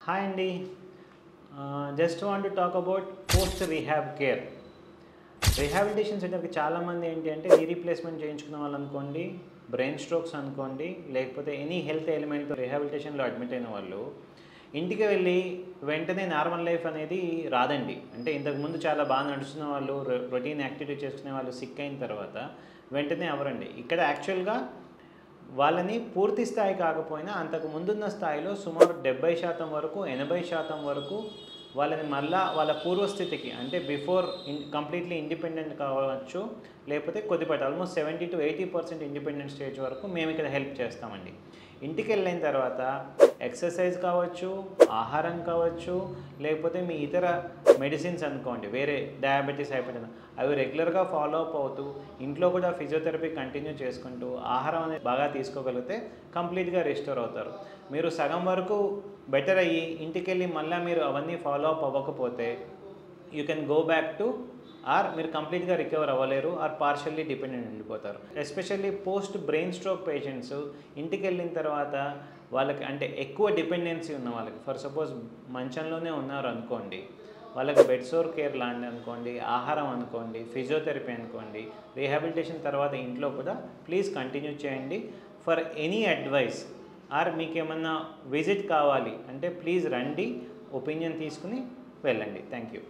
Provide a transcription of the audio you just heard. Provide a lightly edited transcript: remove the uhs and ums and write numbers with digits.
Hi Andy, just want to talk about post rehab care. Rehabilitation సెంటర్కి చాలామంది ఏంటి అంటే నీ రీప్లేస్మెంట్ చేయించుకున్న వాళ్ళు అనుకోండి, బ్రెయిన్ స్ట్రోక్స్ అనుకోండి, లేకపోతే ఎనీ హెల్త్ ఎలిమెంట్తో రిహాబిలిటేషన్లో అడ్మిట్ అయిన వాళ్ళు ఇంటికి వెళ్ళి వెంటనే నార్మల్ లైఫ్ అనేది రాదండి. అంటే ఇంతకుముందు చాలా బాగా నడుస్తున్న వాళ్ళు, రొటీన్ యాక్టివిటీ చేసుకునే వాళ్ళు సిక్ అయిన తర్వాత వెంటనే అవ్వరండి. ఇక్కడ యాక్చువల్గా వాళ్ళని పూర్తి స్థాయి కాకపోయినా అంతకు ముందున్న స్థాయిలో సుమారు 70% వరకు 80% వరకు వాళ్ళని మళ్ళా వాళ్ళ పూర్వస్థితికి అంటే బిఫోర్ కంప్లీట్లీ ఇండిపెండెంట్ కావచ్చు, లేకపోతే కొద్దిపాటి ఆల్మోస్ట్ 70 to 80% ఇండిపెండెంట్ స్టేజ్ వరకు మేము ఇక్కడ హెల్ప్ చేస్తామండి. ఇంటికి వెళ్ళిన తర్వాత ఎక్సర్సైజ్ కావచ్చు, ఆహారం కావచ్చు, లేకపోతే మీ ఇతర మెడిసిన్స్ అనుకోండి, వేరే డయాబెటీస్ హైపర్టెన్షన్ అవి రెగ్యులర్గా ఫాలో అప్ అవుతూ ఇంట్లో కూడా ఫిజియోథెరపీ కంటిన్యూ చేసుకుంటూ ఆహారం అనేది బాగా తీసుకోగలిగితే కంప్లీట్గా రిస్టోర్ అవుతారు. మీరు సగం వరకు బెటర్ అయ్యి ఇంటికి వెళ్ళి మళ్ళీ మీరు అవన్నీ ఫాలో అప్ అవ్వకపోతే you can go back to or మీరు కంప్లీట్గా రికవర్ అవ్వలేరు ఆర్ పార్షియల్లీ డిపెండెంట్ ఉండిపోతారు. Especially post brain stroke patients ఇంటికి వెళ్ళిన తర్వాత వాళ్ళకి అంటే ఎక్కువ డిపెండెన్సీ ఉన్న వాళ్ళకి, ఫర్ సపోజ్ మంచంలోనే ఉన్నారు అనుకోండి, వాళ్ళకి బెడ్ సోర్ కేర్ లాంటి అనుకోండి, ఆహారం అనుకోండి, ఫిజియోథెరపీ అనుకోండి, రీహాబిలిటేషన్ తర్వాత ఇంట్లో కూడా ప్లీజ్ కంటిన్యూ చేయండి. ఫర్ ఎనీ అడ్వైస్ ఆర్ మీకు ఏమన్నా విజిట్ కావాలి అంటే ప్లీజ్ రండి, ఒపీనియన్ తీసుకుని వెళ్ళండి. Thank you.